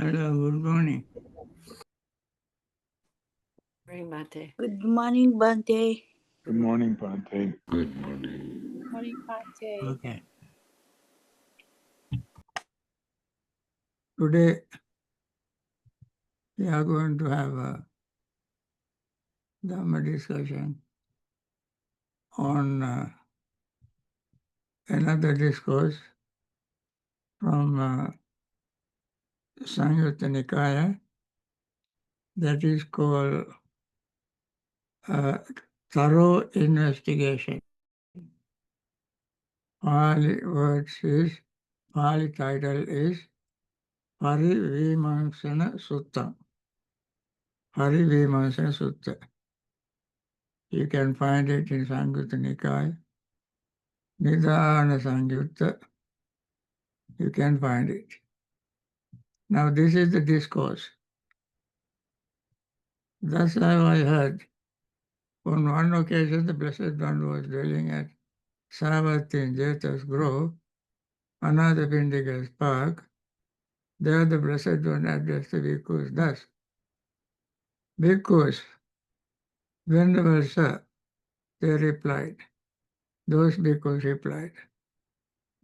Hello, good morning. Morning, Bhante. Good morning, Bhante. Good morning, Bhante. Good morning. Morning, Bhante. Okay. Today we are going to have a Dhamma discussion on another discourse from Samyutta Nikaya that is called thorough investigation. Pali title is Parivimansana Sutta. Parivimansana Sutta. You can find it in Samyutta Nikaya. Nidana Samyutta. You can find it. Now this is the discourse. Thus have I heard. On one occasion the Blessed One was dwelling at Savatthi in Jeta's Grove, another Pindika's park. There the Blessed One addressed the bhikkhus thus: Bhikkhus, Venerable Sir, they replied. Those bhikkhus replied.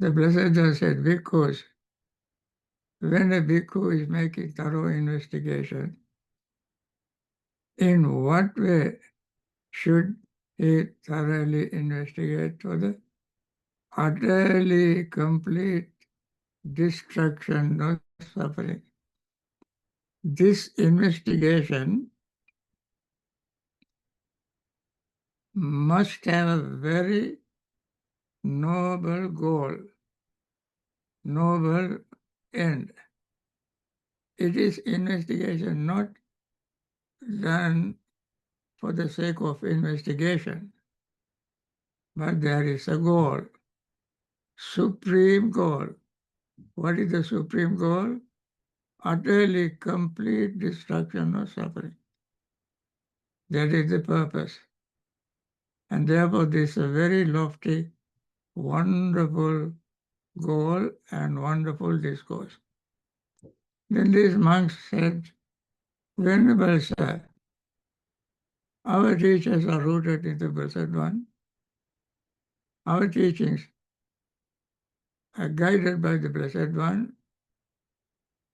The Blessed One said, Bhikkhus, when a bhikkhu is making thorough investigation, in what way should he thoroughly investigate for the utterly complete destruction of suffering? This investigation must have a very noble goal, noble end. It is investigation not done for the sake of investigation, but there is a goal, supreme goal. What is the supreme goal? Utterly complete destruction of suffering. That is the purpose. And therefore this is a very lofty, wonderful goal and wonderful discourse. Then these monks said, Venerable Sir, our teachers are rooted in the Blessed One. Our teachings are guided by the Blessed One,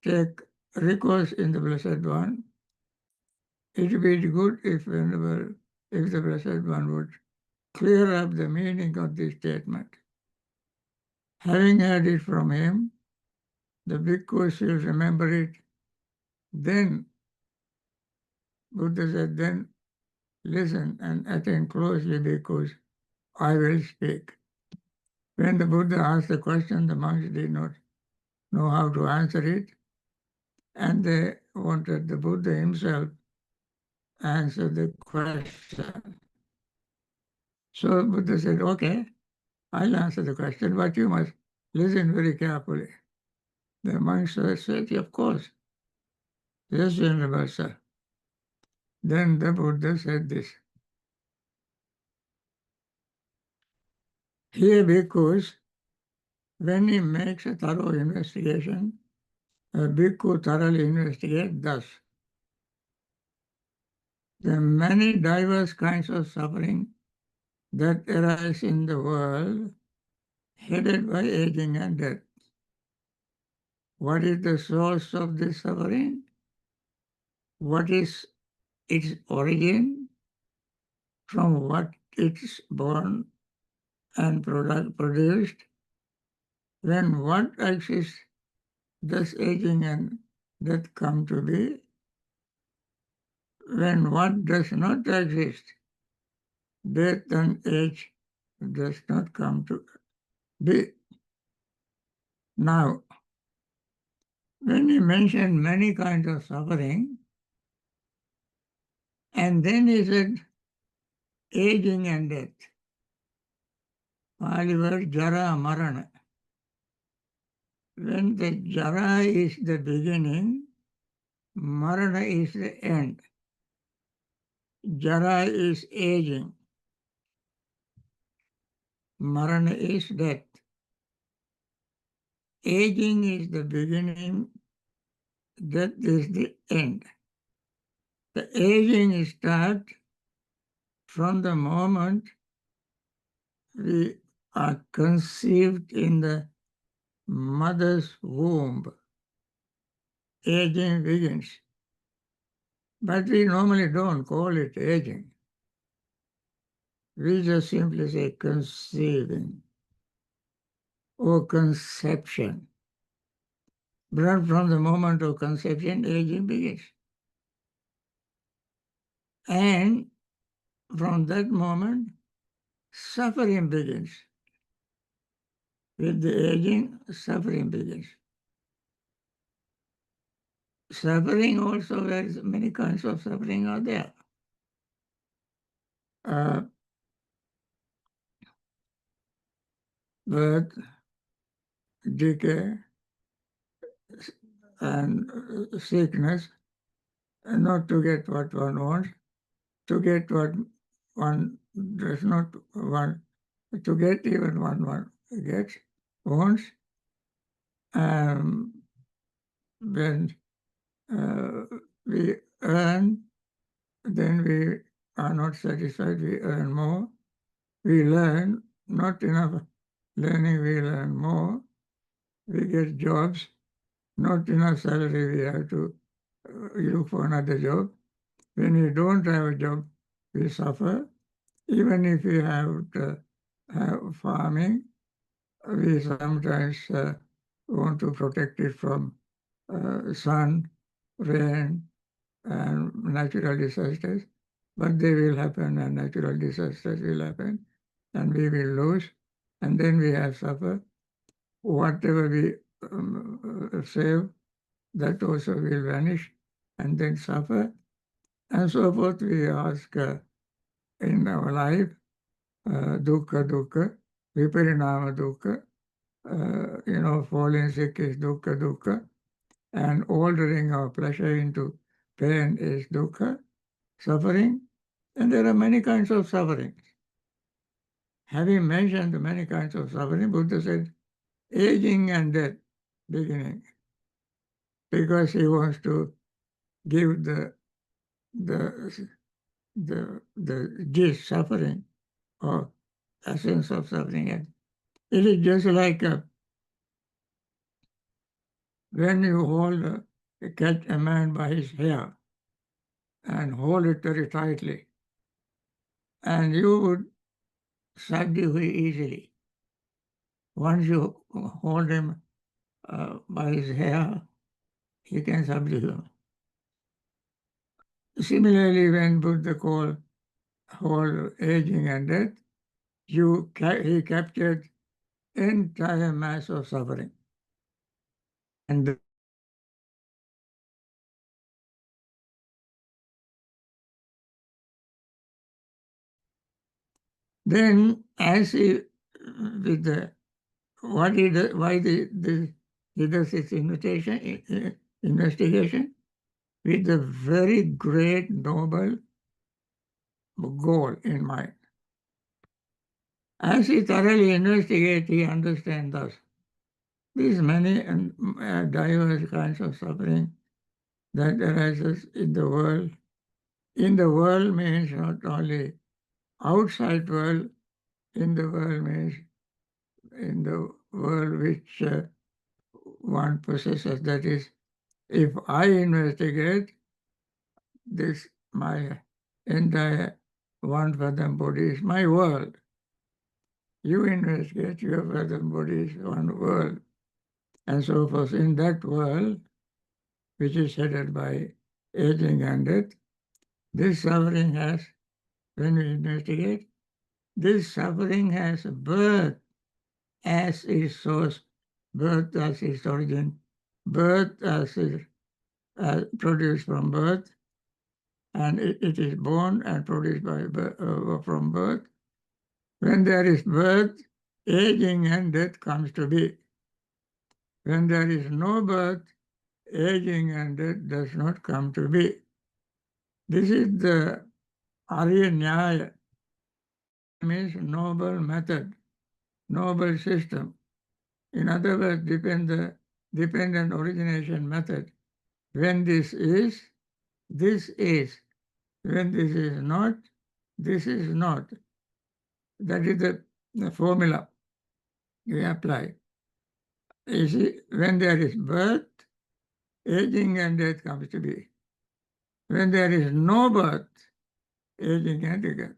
take recourse in the Blessed One. It would be good if the Blessed One would clear up the meaning of this statement. Having heard it from him, the bhikkhus will remember it. Then, Buddha said, then listen and attend closely because I will speak. When the Buddha asked the question, the monks did not know how to answer it, and they wanted the Buddha himself answer the question. So Buddha said, okay, I'll answer the question, but you must listen very carefully. The monks said, of course. Yes, Venerable Sir. Then the Buddha said this. Here, bhikkhus, when he makes a thorough investigation, a bhikkhu thoroughly investigates thus. There are many diverse kinds of suffering that arise in the world, headed by aging and death. What is the source of this suffering? What is its origin? From what it's born and produced? When what exists, does aging and death come to be? When what does not exist, death and age does not come to be. Now, when he mentioned many kinds of suffering, and then he said aging and death. Pali word jara marana. When the jara is the beginning, marana is the end. Jara is aging. Marana is death. Aging is the beginning, death is the end. The aging starts from the moment we are conceived in the mother's womb. Aging begins. But we normally don't call it aging. We just simply say conceiving or conception. But from the moment of conception, aging begins. And from that moment, suffering begins. With the aging, suffering begins. Suffering also, there is many kinds of suffering are there. Birth, decay, and sickness, and not to get what one wants, to get what one does not want, to get even what one gets, wants, when we earn, then we are not satisfied, we earn more. We learn, not enough learning, we learn more. We get jobs, not enough salary, we have to look for another job. When we don't have a job, we suffer. Even if we have farming, we sometimes want to protect it from sun, rain, and natural disasters. But they will happen, and natural disasters will happen, and we will lose, and then we have suffer. Whatever we save, that also will vanish, and then suffer. And so forth, we ask in our life, dukkha, dukkha, viparinama dukkha, falling sick is dukkha, dukkha, and altering our pleasure into pain is dukkha, suffering, and there are many kinds of suffering. Having mentioned the many kinds of suffering, Buddha said, aging and death beginning, because he wants to give the gist suffering or essence of suffering. And it is just like when you hold catch a man by his hair and hold it very tightly, and you would subdue him easily. Once you hold him by his hair, you can subdue him. Similarly, when Buddha called aging and death, he captured entire mass of suffering. And then, as he, with the what he does, why he does his investigation with a very great noble goal in mind. As he thoroughly investigates, he understands thus these many and diverse kinds of suffering that arises in the world. In the world means not only outside world, in the world means in the world which one possesses. That is, if I investigate this, my entire one fathom body is my world. You investigate your fathom body is one world. And so forth. In that world, which is headed by aging and death, this suffering has, when we investigate, this suffering has birth as its source, birth as its origin, birth as is produced from birth, and it is born and produced from birth. When there is birth, aging and death comes to be. When there is no birth, aging and death does not come to be. This is the Arya Nyaya, means noble method, noble system. In other words, dependent origination method. When this is, this is. When this is not, this is not. That is the formula we apply. You see, when there is birth, aging and death comes to be. When there is no birth, aging and decay.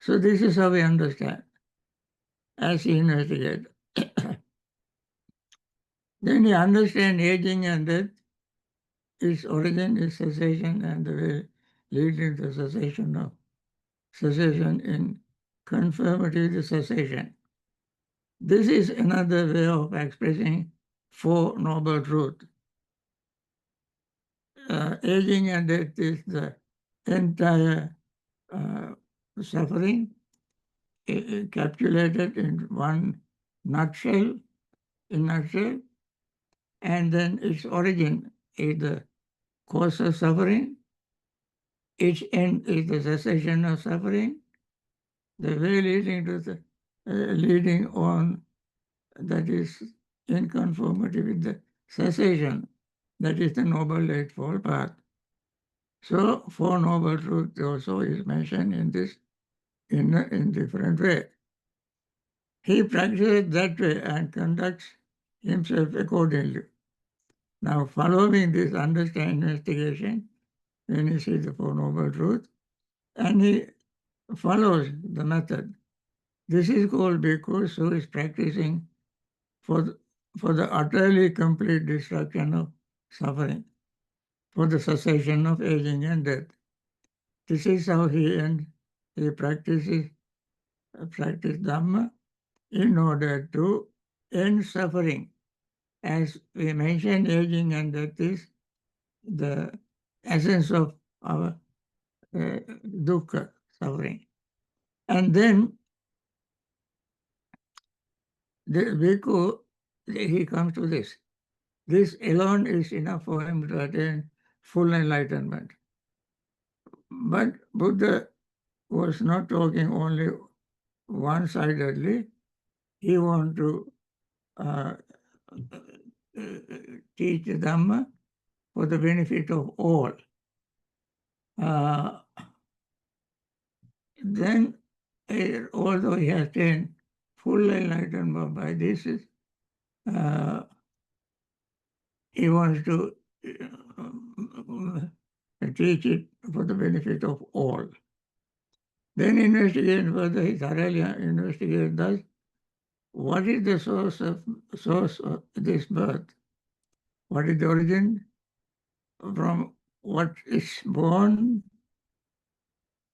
So this is how we understand as we investigate. Then you understand aging and death, its origin is cessation and the way leading to cessation in conformity to cessation. This is another way of expressing Four Noble Truths. Aging and death is the entire suffering encapsulated in one nutshell, and then its origin is the cause of suffering, its end is the cessation of suffering, the way leading to the leading on, that is in conformity with the cessation, that is the Noble Eightfold Path. So, Four Noble Truths also is mentioned in this in different way. He practices that way and conducts himself accordingly. Now, following this investigation, when he sees the Four Noble Truths, and he follows the method, this is called bhikkhus who is practicing for the utterly complete destruction of suffering, for the cessation of aging and death. This is how he practices Dhamma in order to end suffering. As we mentioned, aging and death is the essence of our dukkha, suffering. And then the bhikkhu, he comes to this. This alone is enough for him to attain full enlightenment. But Buddha was not talking only one-sidedly. He wanted to teach the Dhamma for the benefit of all. Then, although he has attained full enlightenment by this, he wants to teach it for the benefit of all. Then investigate further, he thoroughly investigates thus, what is the source of this birth? What is the origin? From what is born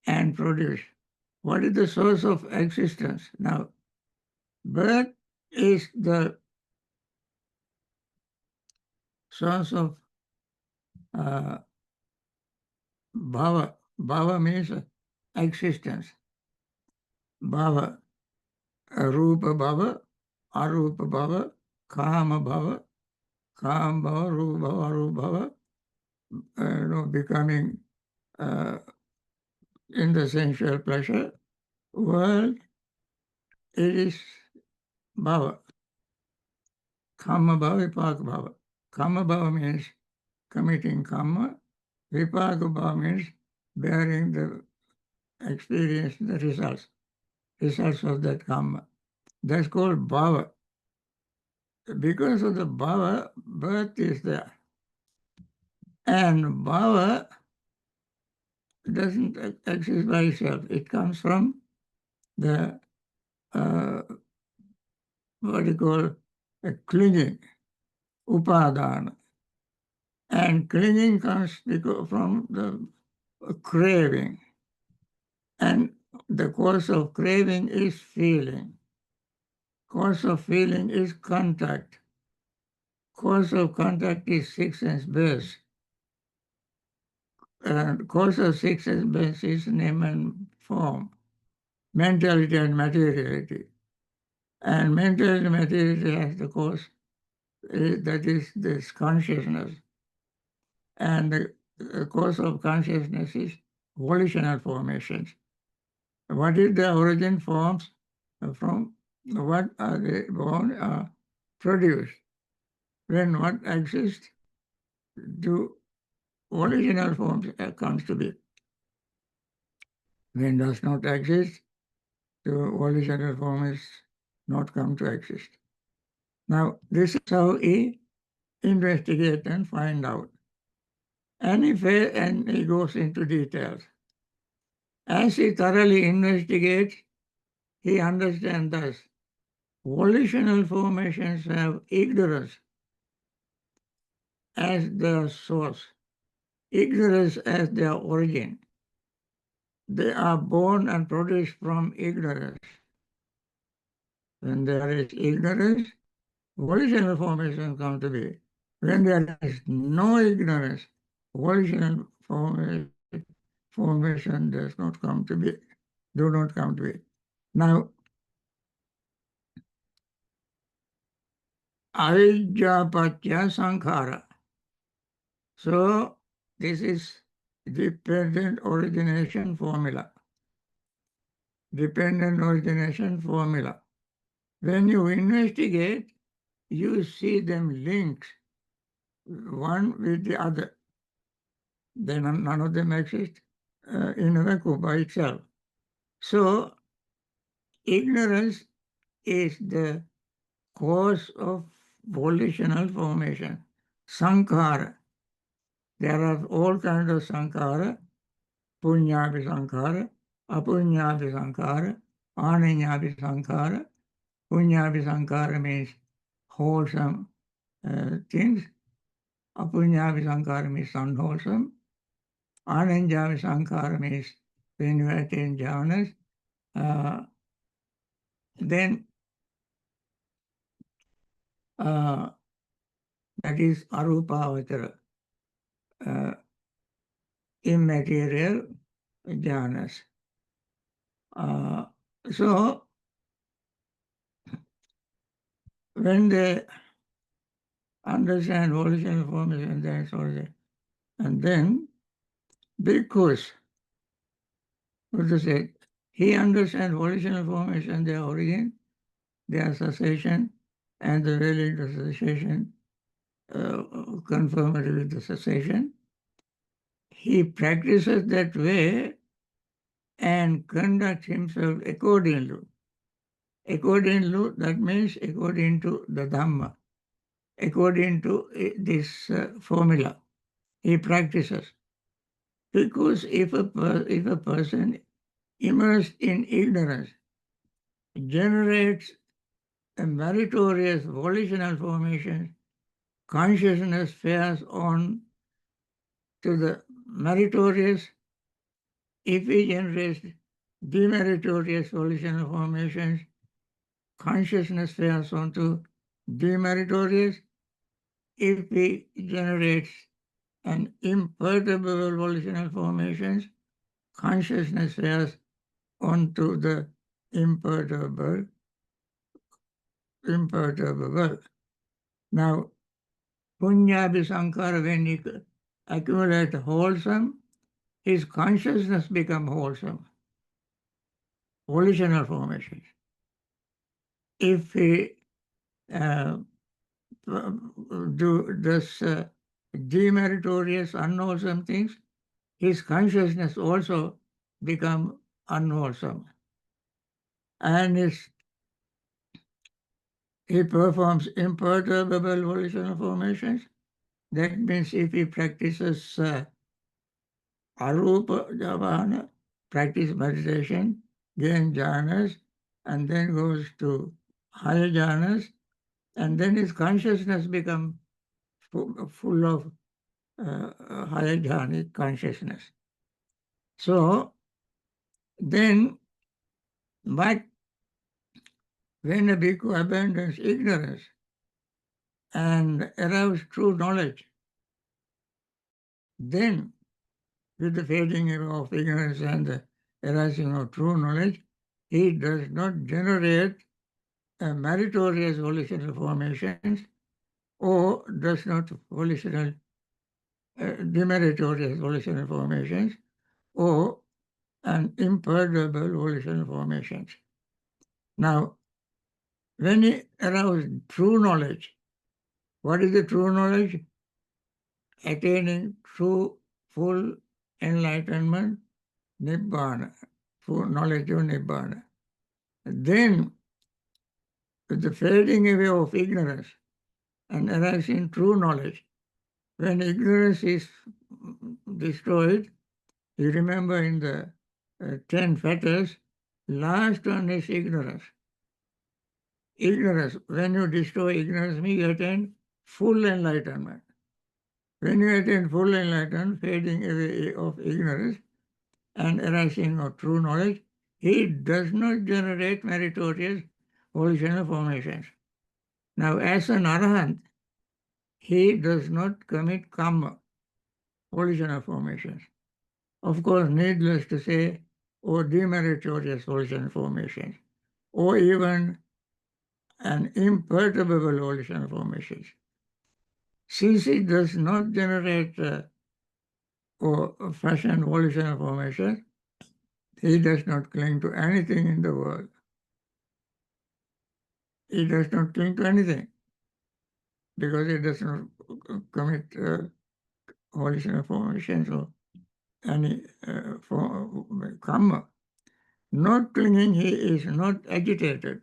and produced? What is the source of existence? Now, birth is the source of bhava. Bhava means existence. Bhava, rupa bhava, arupa bhava, kama bhava, rupa bhava, arupa bhava, becoming in the sensual pleasure world, it is bhava. Kama bhava, vipaka bhava. Kama bhava means committing karma. Vipaka bhava means bearing the experience, the results of that karma. That's called bhava. Because of the bhava, birth is there. And bhava doesn't exist by itself. It comes from the, what you call, clinging, upadana. And clinging comes from the craving. And the cause of craving is feeling. Cause of feeling is contact. Cause of contact is six sense base. And cause of six sense base is name and form, mentality and materiality. And mentality and materiality has the cause, that is this consciousness. And the cause of consciousness is volitional formations. What is the origin forms? From what are they born, produced? When what exists, do original forms comes to be. When does not exist, the original form is not come to exist. Now, this is how he investigate and find out. And he goes into details. As he thoroughly investigates, he understands thus volitional formations have ignorance as their source, ignorance as their origin. They are born and produced from ignorance. When there is ignorance, volitional formation come to be. When there is no ignorance, volitional formation does not come to be, do not come to be. Now, Avijjapatya Sankhara. So, this is dependent origination formula. Dependent origination formula. When you investigate, you see them linked one with the other. Then none of them exist in a vacuum by itself. So, ignorance is the cause of volitional formation. Sankhara. There are all kinds of sankhara. Punyabi sankhara, apunyabi sankhara, ananyabi sankhara. Punyabi sankhara means wholesome things. Apunyabi sankhara means unwholesome. Ananyabi sankhara means when you attain jhanas. Then that is arupavachara, immaterial jhanas. So, when they understand volitional formation, that's all they. And then, because, what to say, he understands volitional formation, their origin, their cessation, and the value of the cessation, conformity with the cessation. He practices that way and conducts himself according to. According to, that means according to the Dhamma, according to this formula. He practices. Because if a person immersed in ignorance generates a meritorious volitional formation, consciousness fares on to the meritorious. If he generates demeritorious volitional formations, consciousness fares on to demeritorious. If he generates an imperturbable volitional formations, consciousness fares onto the imperturbable. Now, Punyabi Sankara, when he accumulates wholesome, his consciousness becomes wholesome, volitional formations. If he does demeritorious, unwholesome things, his consciousness also becomes unwholesome. And he performs imperturbable volitional formations. That means if he practices arupa Bhavana, practice meditation, gain jhanas, and then goes to higher jhanas, and then his consciousness becomes full of higher jhanic consciousness. So then, but when a bhikkhu abandons ignorance and arrives true knowledge, then with the fading of ignorance and the arising of true knowledge, he does not generate meritorious volitional formations or does not demeritorious volitional formations or an imperturbable volitional formations. Now, when he arouses true knowledge, what is the true knowledge? attaining true, full enlightenment, Nibbana, full knowledge of Nibbana. Then, with the fading away of ignorance and arising true knowledge, when ignorance is destroyed, you remember in the 10 fetters, last one is ignorance. Ignorance, when you destroy ignorance, you attain full enlightenment. When you attain full enlightenment, fading away of ignorance and arising of true knowledge, it does not generate meritorious volitional formations. Now, as an arahant, he does not commit karma, volitional formations. Of course, needless to say, or demeritorious volitional formations, or even an imperturbable volitional formations. Since it does not generate or fashion volitional formations, he does not cling to anything in the world. He does not cling to anything because he does not commit volitional formations or any karma. Not clinging, he is not agitated.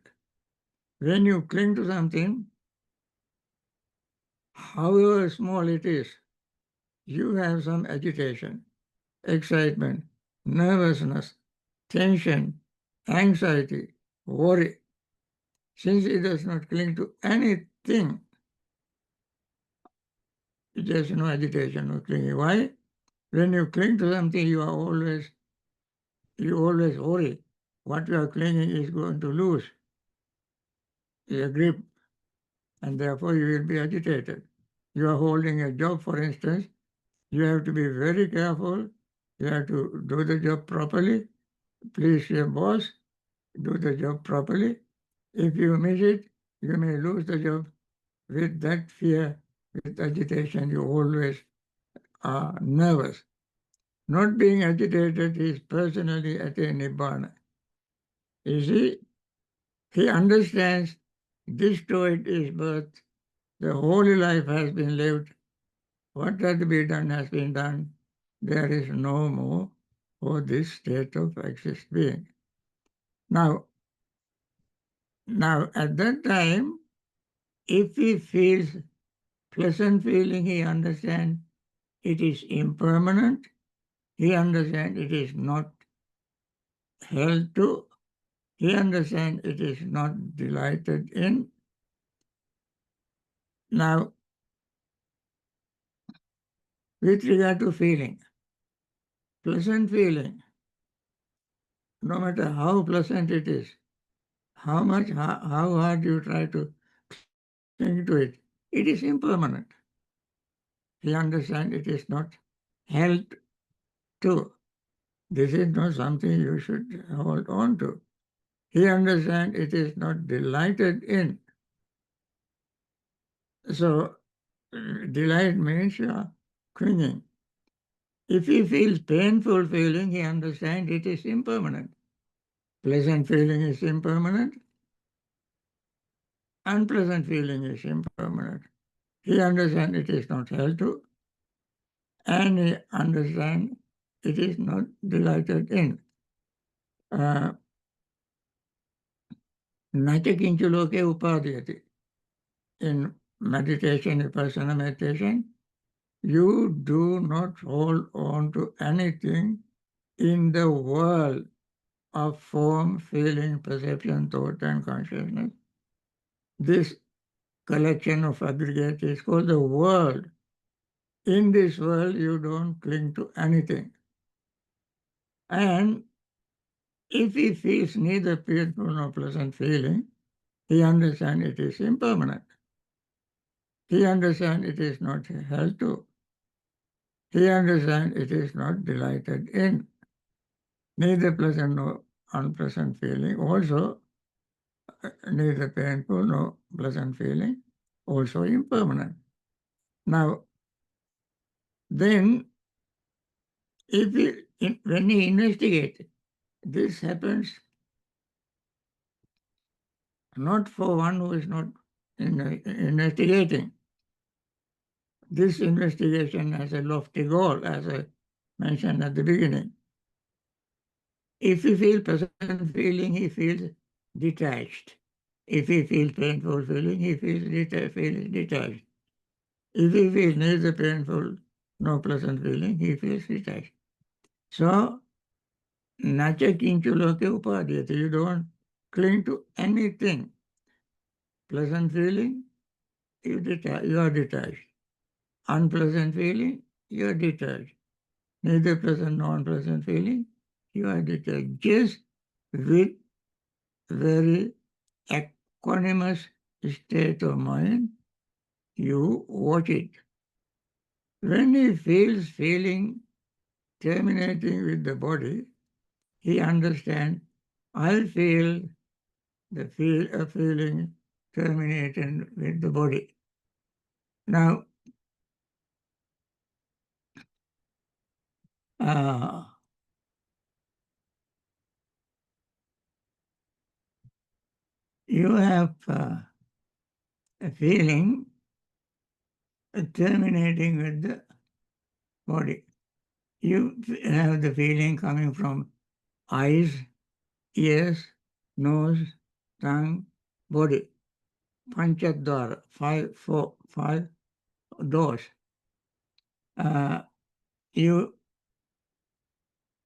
When you cling to something, however small it is, you have some agitation, excitement, nervousness, tension, anxiety, worry. Since it does not cling to anything, there is no agitation, no clinging. Why? When you cling to something, you always worry. What you are clinging is going to lose your grip, and therefore you will be agitated. You are holding a job, for instance, you have to be very careful. You have to do the job properly, please your boss, do the job properly. If you miss it, you may lose the job. With that fear, with agitation, you always are nervous. Not being agitated is personally attain Nibbana. You see, he understands this story is birth. The holy life has been lived. What had to be done has been done. There is no more for this state of exist being. Now at that time, if he feels pleasant feeling, he understands it is impermanent. He understands it is not held to. He understands it is not delighted in. Now, with regard to feeling, pleasant feeling, no matter how pleasant it is, how hard you try to cling to it, it is impermanent. He understands it is not held to. This is not something you should hold on to. He understands it is not delighted in. So, delight means you are clinging. If he feels painful feeling, he understands it is impermanent. Pleasant feeling is impermanent. Unpleasant feeling is impermanent. He understands it is not held to, and he understands it is not delighted in. Nacha kinchu loke upadhyati. In meditation, vipassana meditation, you do not hold on to anything in the world of form, feeling, perception, thought, and consciousness. This collection of aggregate is called the world. In this world, you don't cling to anything. And if he feels neither painful nor pleasant feeling, he understands it is impermanent. He understands it is not held to. He understands it is not delighted in. Neither pleasant nor unpleasant feeling, also neither painful nor pleasant feeling, also impermanent. Now, then, when he investigates, this happens not for one who is not investigating, this investigation has a lofty goal, as I mentioned at the beginning. If he feels pleasant feeling, he feels detached. If he feels painful feeling, he feels detached. If he feels neither painful nor pleasant feeling, he feels detached. So, nacha kinchuloke upadhyate. You don't cling to anything. Pleasant feeling, you are detached. Unpleasant feeling, you are detached. Neither pleasant nor unpleasant feeling, you are detached. Just with very equanimous state of mind, you watch it. When he feels feeling terminating with the body, he understands, I feel the feeling terminating with the body. Now, you have a feeling terminating with the body. You have the feeling coming from eyes, ears, nose, tongue, body. Panchadwara, five doors. You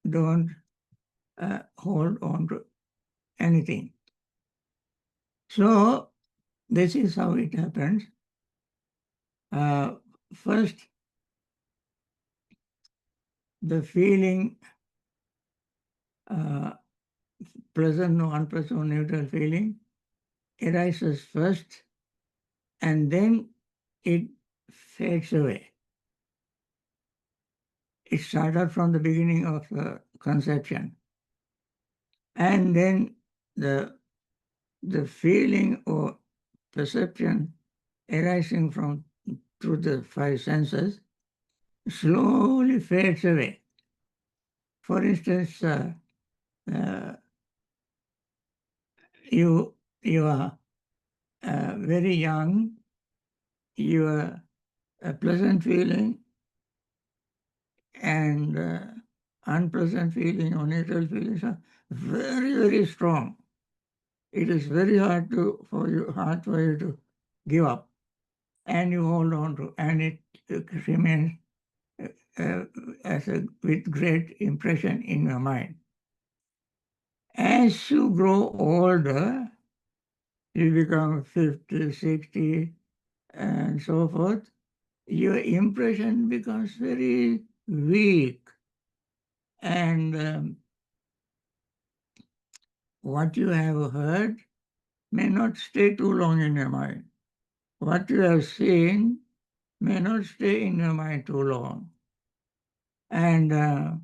don't hold on to anything. So this is how it happens. First, the feeling, pleasant or unpleasant or neutral feeling, arises first, and then it fades away. It started from the beginning of the conception. And then the feeling or perception arising from through the five senses slowly fades away. For instance, you are very young, you are a pleasant feeling and unpleasant feeling or neutral feelings are very, very strong. It is very hard for you to give up, and you hold on to, and it remains with great impression in your mind. As you grow older, you become 50, 60, and so forth, your impression becomes very weak. And what you have heard may not stay too long in your mind. What you have seen may not stay in your mind too long. And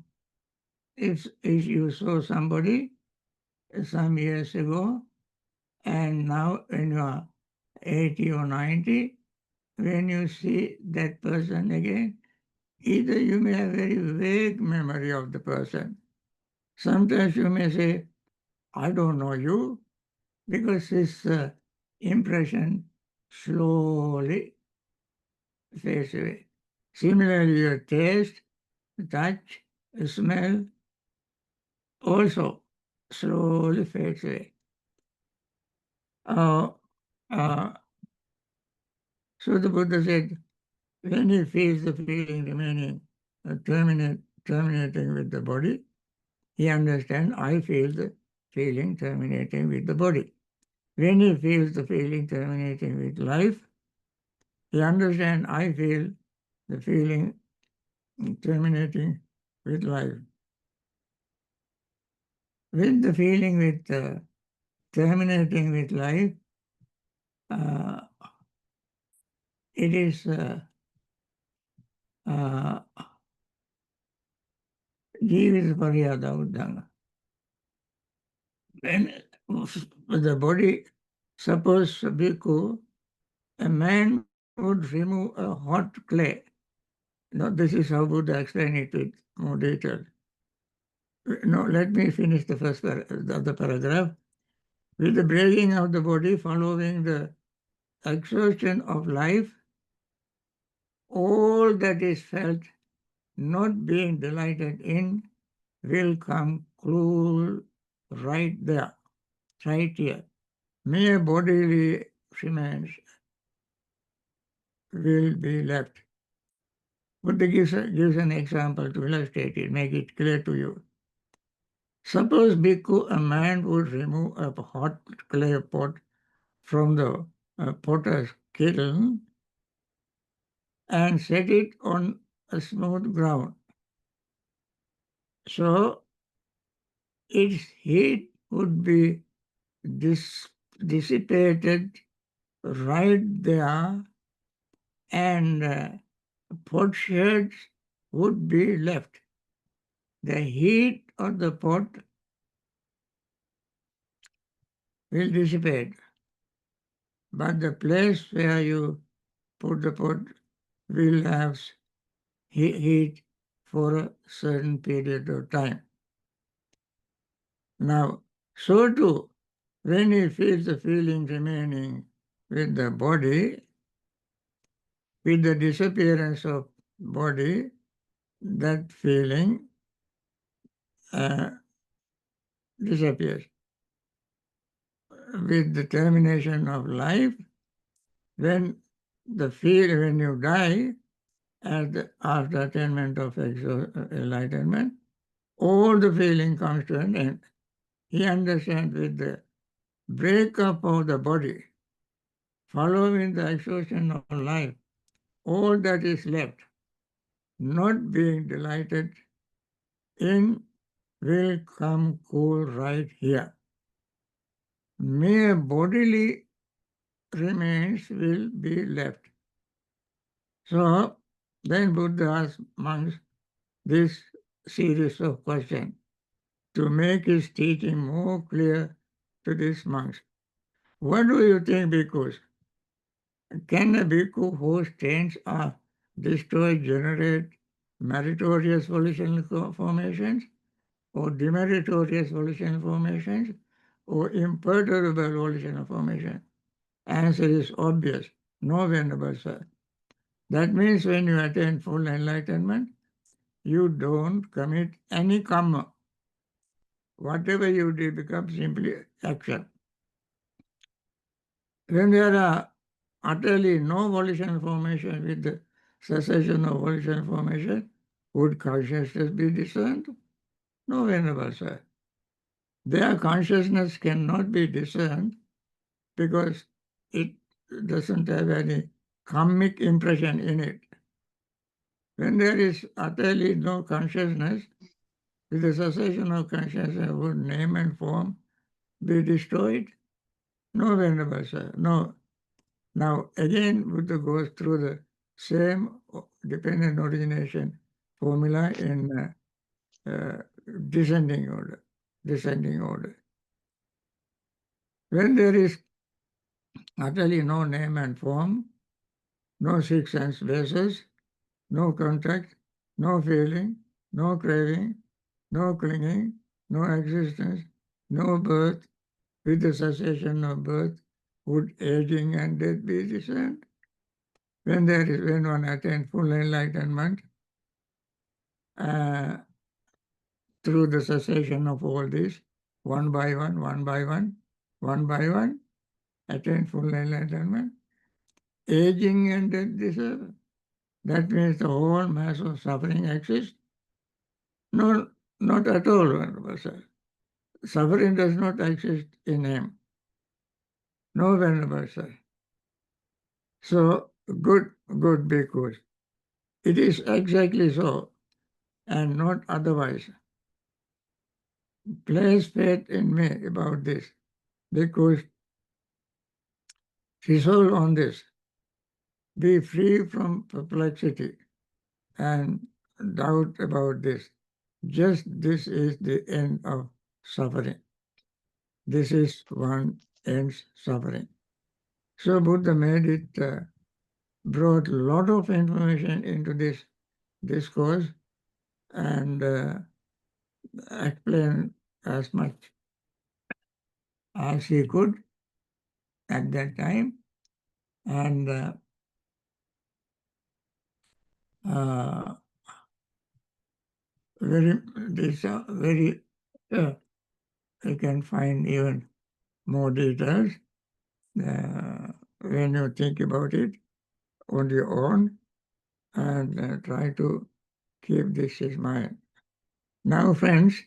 if you saw somebody some years ago, and now when you are 80 or 90, when you see that person again, either you may have very vague memory of the person. Sometimes you may say, I don't know you, because this impression slowly fades away. Similarly, your taste, touch, smell also slowly fades away. Uh, uh, so the Buddha said, when he feels the feeling remaining, terminating with the body, he understands, I feel the feeling terminating with the body. When he feels the feeling terminating with life, he understands, I feel the feeling terminating with life. With the feeling with terminating with life, it is Jivis Paryada Uddhanga. When the body, suppose Bhikkhu, a man would remove a hot clay. Now, this is how Buddha explained it with more detail. No, let me finish the first the paragraph. With the breaking of the body following the exhaustion of life, all that is felt, not being delighted in, will come cool right there, right here. Mere bodily remains will be left. Buddha gives an example to illustrate it, make it clear to you. Suppose, Bhikkhu, a man would remove a hot clay pot from the potter's kiln and set it on a smooth ground. So its heat would be dissipated right there, and potsherds would be left. The heat of the pot will dissipate, but the place where you put the pot will have heat for a certain period of time. Now, so too, when he feels the feeling remaining with the body, with the disappearance of body, that feeling disappears. With the termination of life, when you die, after attainment of enlightenment, all the feeling comes to an end. He understands with the breakup of the body, following the exhaustion of life, all that is left, not being delighted in, will come cool right here. Mere bodily remains will be left. So then Buddha asked monks this series of questions to make his teaching more clear to these monks. What do you think, bhikkhus? Can a bhikkhu whose trains are destroyed generate meritorious volitional formations, or demeritorious volitional formations, or imperturbable volitional formations? Answer is obvious. No, Venerable Sir. That means when you attain full enlightenment, you don't commit any karma. Whatever you do becomes simply action. When there are utterly no volitional formation with the cessation of volitional formation, would consciousness be discerned? No, Venerable Sir. Their consciousness cannot be discerned because it doesn't have any karmic impression in it. When there is utterly no consciousness, with the cessation of consciousness, would name and form be destroyed? No, Venerable Sir, no. Now, again, Buddha goes through the same dependent origination formula in descending order. Descending order. When there is utterly no name and form, no six sense basis, no contact, no feeling, no craving, no clinging, no existence, no birth, with the cessation of birth, would aging and death be discerned? When one attains full enlightenment, through the cessation of all this, one by one, one by one, one by one, attain full enlightenment, aging and death disappear. That means the whole mass of suffering exists? No, not at all, Venerable Sir. Suffering does not exist in him. No, Venerable Sir. So, good bhikkhus. It is exactly so, and not otherwise. Place faith in me about this, because resolve on this. Be free from perplexity and doubt about this. Just this is the end of suffering. This is one ends suffering. So Buddha made it, brought a lot of information into this discourse and explained as much as he could at that time. And uh, very, these are very, you can find even more details when you think about it on your own and try to keep this in mind. Now, friends,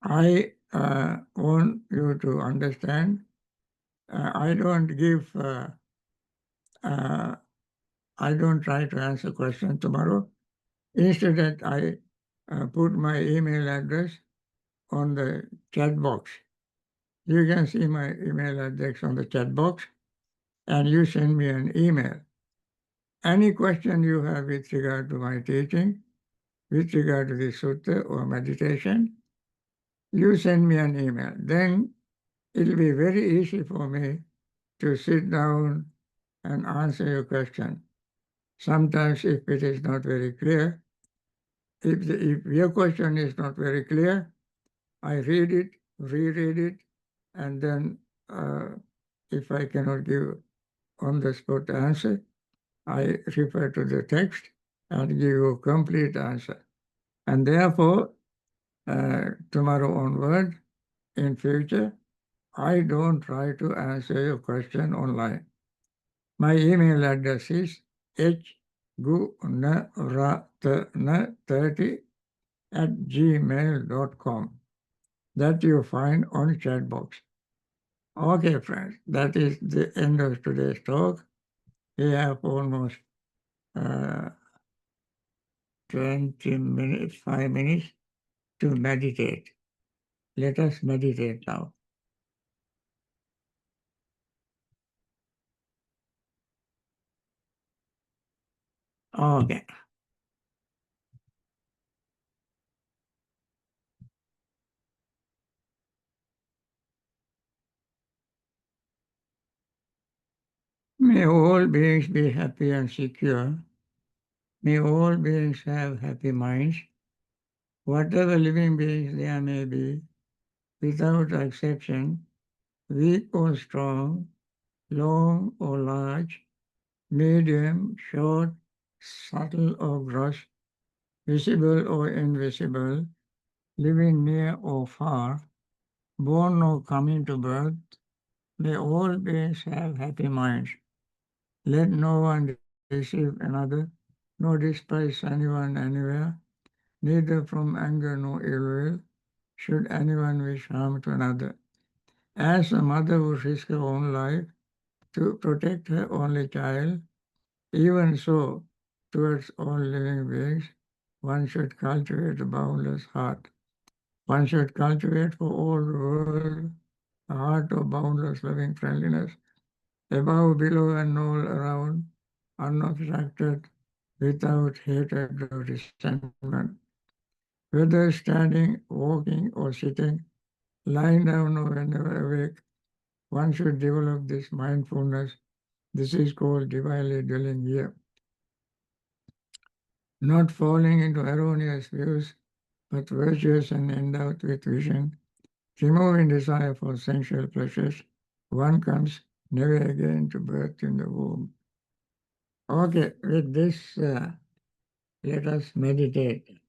I want you to understand, I don't give, I don't try to answer questions tomorrow. Instead, I put my email address on the chat box. You can see my email address on the chat box, and you send me an email. Any question you have with regard to my teaching, with regard to the sutta or meditation, you send me an email. Then it'll be very easy for me to sit down and answer your question. Sometimes if it is not very clear, if your question is not very clear, I read it, reread it, and then if I cannot give on the spot answer, I refer to the text and give you a complete answer. And therefore, tomorrow onward, in future, I don't try to answer your question online. My email address is hgunaratna30@gmail.com. That you find on chat box. Okay, friends, that is the end of today's talk. We have almost 20 minutes, 5 minutes to meditate. Let us meditate now. Okay. May all beings be happy and secure. May all beings have happy minds. Whatever living beings there may be, without exception, weak or strong, long or large, medium, short, subtle or gross, visible or invisible, living near or far, born or coming to birth, may all beings have happy minds. Let no one deceive another, nor despise anyone anywhere, neither from anger nor ill will, should anyone wish harm to another. As a mother would risk her own life to protect her only child, even so, towards all living beings, one should cultivate a boundless heart. One should cultivate for all the world a heart of boundless loving friendliness, above, below, and all around, unobstructed, without hatred or resentment. Whether standing, walking, or sitting, lying down or whenever awake, one should develop this mindfulness. This is called divinely dwelling here. Not falling into erroneous views, but virtuous and endowed with vision, removing desire for sensual pleasures, one comes never again to birth in the womb. Okay, with this, let us meditate.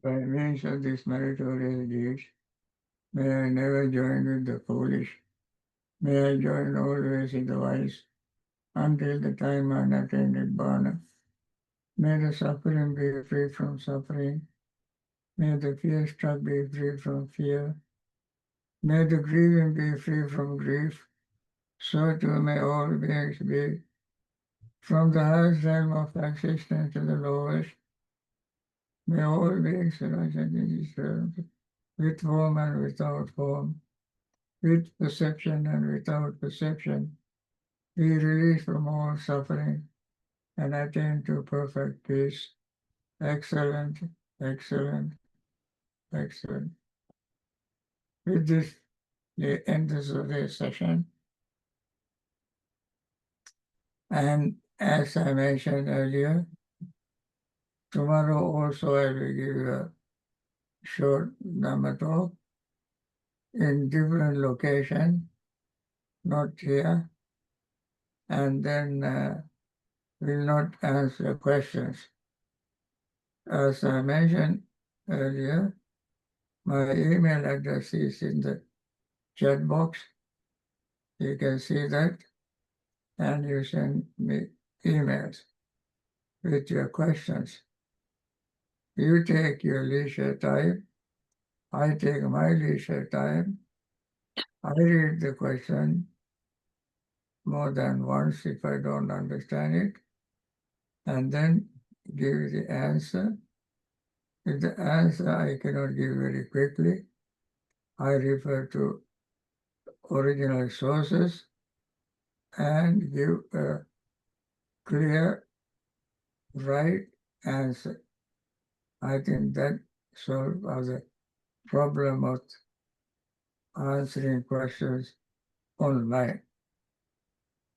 by means of these meritorious deeds, may I never join with the foolish. May I join always with the wise, until the time unattained Bhavana. May the suffering be free from suffering. May the fear-struck be free from fear. May the grieving be free from grief. So too may all beings be, from the highest realm of existence to the lowest. May all beings arise in these realms, with form and without form, with perception and without perception, be released from all suffering and attain to perfect peace. Excellent, excellent, excellent. With this, the end of today's session. And as I mentioned earlier, tomorrow also I will give you a short Dhamma talk in different location, not here, and then will not answer questions. As I mentioned earlier, my email address is in the chat box. You can see that, and you send me emails with your questions. You take your leisure time, I take my leisure time. I read the question more than once if I don't understand it, and then give the answer. If the answer I cannot give very quickly, I refer to original sources and give a clear, right answer. I think that solves the problem of answering questions online.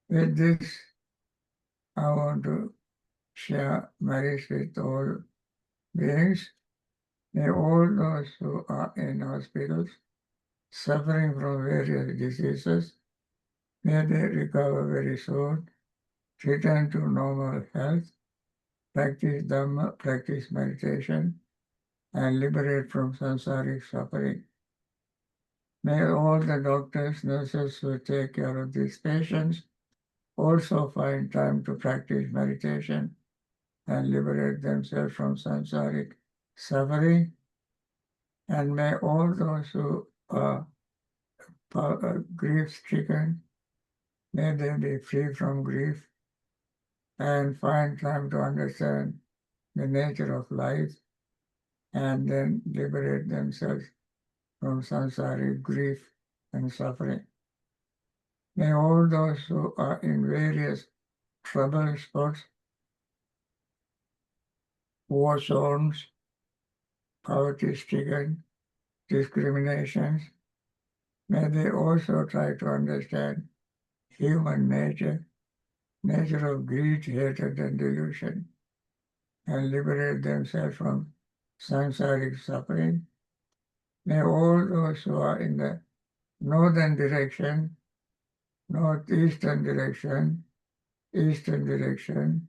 With this, I want to share merits with all beings. May all those who are in hospitals suffering from various diseases, may they recover very soon, return to normal health, practice Dhamma, practice meditation, and liberate from samsaric suffering. May all the doctors, nurses who take care of these patients also find time to practice meditation and liberate themselves from samsaric suffering. And may all those who are grief-stricken, may they be free from grief and find time to understand the nature of life and then liberate themselves from samsaric grief and suffering. May all those who are in various trouble spots, war zones, poverty-stricken, discriminations, may they also try to understand human nature, nature of greed, hatred, and delusion, and liberate themselves from samsaric suffering. May all those who are in the northern direction, northeastern direction, eastern direction,